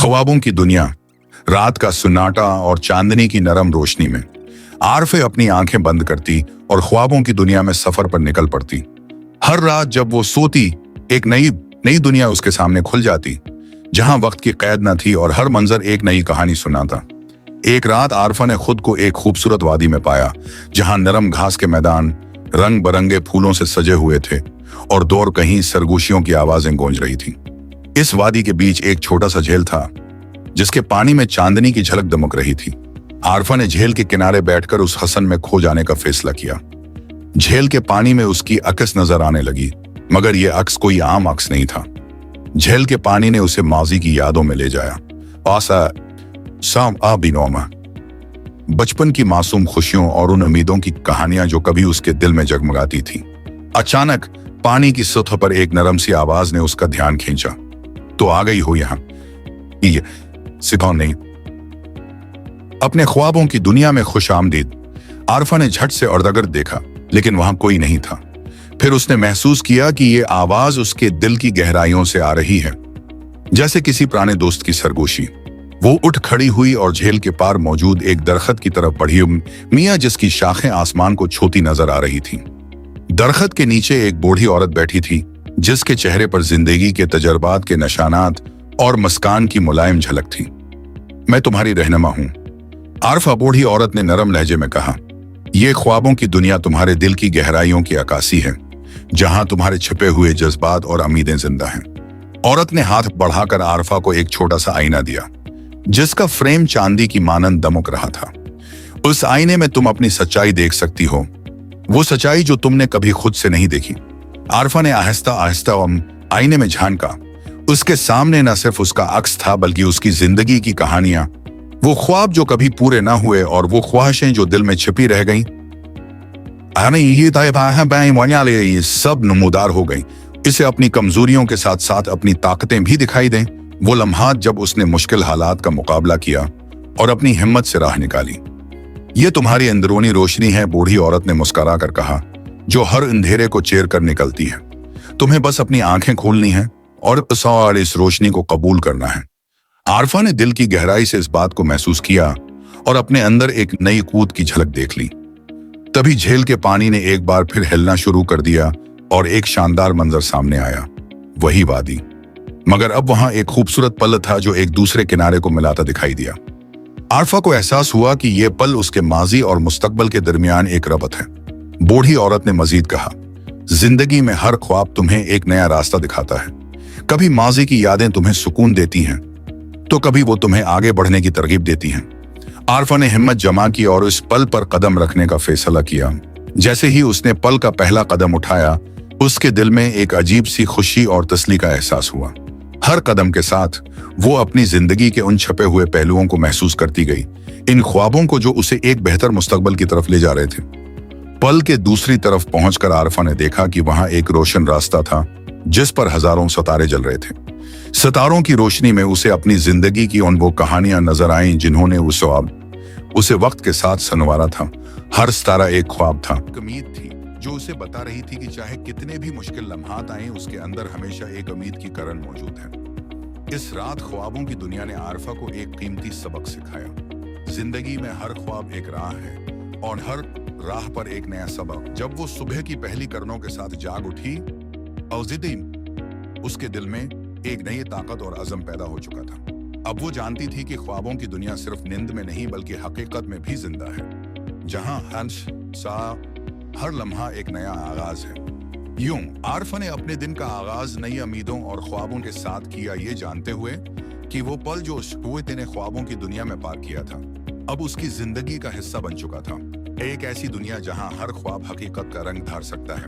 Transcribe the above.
ख्वाबों की दुनिया, रात का सन्नाटा और चांदनी की नरम रोशनी में आरफे अपनी आंखें बंद करती और ख्वाबों की दुनिया में सफर पर निकल पड़ती। हर रात जब वो सोती, एक नई नई दुनिया उसके सामने खुल जाती, जहां वक्त की कैद न थी और हर मंजर एक नई कहानी सुनाता। एक रात आरफा ने खुद को एक खूबसूरत वादी में पाया, जहां नरम घास के मैदान रंग बरंगे फूलों से सजे हुए थे और दूर कहीं सरगोशियों की आवाजें गूंज रही थीं। इस वादी के बीच एक छोटा सा झील था, जिसके पानी में चांदनी की झलक दमक रही थी। आरफा ने झील के किनारे बैठकर उस हसन में खो जाने का फैसला किया। झील के पानी में उसकी अक्स नजर आने लगी, मगर यह अक्स कोई आम अक्स नहीं था। झील के पानी ने उसे माजी की यादों में ले जाया। बचपन की मासूम खुशियों और उन उम्मीदों की कहानियां जो कभी उसके दिल में जगमगाती थीं। अचानक पानी की सतह पर एक नरम सी आवाज ने उसका ध्यान खींचा। तो आ गई हो यहाँ, सितौन नहीं, अपने ख्वाबों की दुनिया में खुश आमदीद। आरफा ने झट से अर्दगर्द देखा, लेकिन वहां कोई नहीं था। फिर उसने महसूस किया कि ये आवाज उसके दिल की गहराइयों से आ रही है, जैसे किसी पुराने दोस्त की सरगोशी। वो उठ खड़ी हुई और झील के पार मौजूद एक दरख्त की तरफ बढ़ी, मियां जिसकी शाखें आसमान को छूती नजर आ रही थीं। दरख्त के नीचे एक बूढ़ी औरत बैठी थी, जिसके चेहरे पर जिंदगी के तजर्बात के निशानात और मुस्कान की मुलायम झलक थी। मैं तुम्हारी रहनुमा हूं, आरफा, बूढ़ी औरत ने नरम लहजे में कहा। ये ख्वाबों की दुनिया तुम्हारे दिल की गहराइयों की अक्कासी है, जहां तुम्हारे छिपे हुए जज्बात और उम्मीदें जिंदा हैं। औरत ने हाथ बढ़ाकर आरफा को एक छोटा सा आईना दिया, जिसका फ्रेम चांदी की मानंद दमक रहा था। उस आईने में तुम अपनी सच्चाई देख सकती हो, वो सच्चाई जो तुमने कभी खुद से नहीं देखी। आरफा ने आहिस्ता आहिस्ता आईने में झांका। उसके सामने न सिर्फ उसका अक्स था, बल्कि उसकी जिंदगी की कहानियां, वो ख्वाब जो कभी पूरे ना हुए और वो ख्वाहिशें जो दिल में छिपी रह गईं। ये सब नमूदार हो गई। इसे अपनी कमजोरियों के साथ साथ अपनी ताकतें भी दिखाई दें। वो लम्हात जब उसने मुश्किल हालात का मुकाबला किया और अपनी हिम्मत से राह निकाली। ये तुम्हारी अंदरूनी रोशनी है, बूढ़ी औरत ने मुस्कुरा कर कहा, जो हर अंधेरे को चीर कर निकलती है। तुम्हें बस अपनी आंखें खोलनी है और इस रोशनी को कबूल करना है। आरफा ने दिल की गहराई से इस बात को महसूस किया और अपने अंदर एक नई कूद की झलक देख ली। तभी झील के पानी ने एक बार फिर हिलना शुरू कर दिया और एक शानदार मंजर सामने आया, वही वादी। मगर अब वहां एक खूबसूरत पल था जो एक दूसरे किनारे को मिलाता दिखाई दिया। आरफा को एहसास हुआ कि यह पल उसके माजी और मुस्तकबल के दरमियान एक रबत है। बूढ़ी औरत ने मजीद कहा, जिंदगी में हर ख्वाब तुम्हें एक नया रास्ता दिखाता है। कभी माजी की यादें तुम्हें सुकून देती हैं, तो कभी वो तुम्हें आगे बढ़ने की तरगीब देती हैं। आरफा ने हिम्मत जमा की और इस पल पर कदम रखने का फैसला किया। जैसे ही उसने पल का पहला कदम उठाया, उसके दिल में एक अजीब सी खुशी और तसल्ली का एहसास हुआ। हर कदम के साथ वो अपनी जिंदगी के उन छपे हुए पहलुओं को महसूस करती गई, इन ख्वाबों को जो उसे एक बेहतर मुस्तकबल की तरफ ले जा रहे थे। पल के दूसरी तरफ पहुंचकर आरफा ने देखा कि वहां एक रोशन रास्ता था, जिस पर हजारों सितारे जल रहे थे। सितारों की रोशनी में उसे अपनी जिंदगी की वो कहानियां नजर आईं, जिन्होंने उसे वक्त के साथ संवारा था। हर सितारा एक ख्वाब था, उम्मीद थी, जो उसे बता रही थी कि चाहे कितने भी मुश्किल लम्हात आएं, उसके अंदर हमेशा एक उम्मीद की किरण मौजूद है। इस रात ख्वाबों की दुनिया ने आरफा को एक कीमती सबक सिखाया। जिंदगी में हर ख्वाब एक राह है और हर राह पर एक नया सबक। जब वो सुबह की पहली किरणों के साथ जाग उठी, उसके दिल में एक नई ताकत और अज़म पैदा हो चुका था। अब वो जानती थी कि ख्वाबों की दुनिया सिर्फ नींद में नहीं, बल्कि हकीकत में भी जिंदा है, जहां हर लम्हा एक नया आगाज है। यूं आरफा ने अपने दिन का आगाज नई उम्मीदों और ख्वाबों के साथ किया, ये जानते हुए कि वो पल जो ने ख्वाबों की दुनिया में पार किया था, अब उसकी जिंदगी का हिस्सा बन चुका था। एक ऐसी दुनिया जहां हर ख्वाब हकीकत का रंग धार सकता है।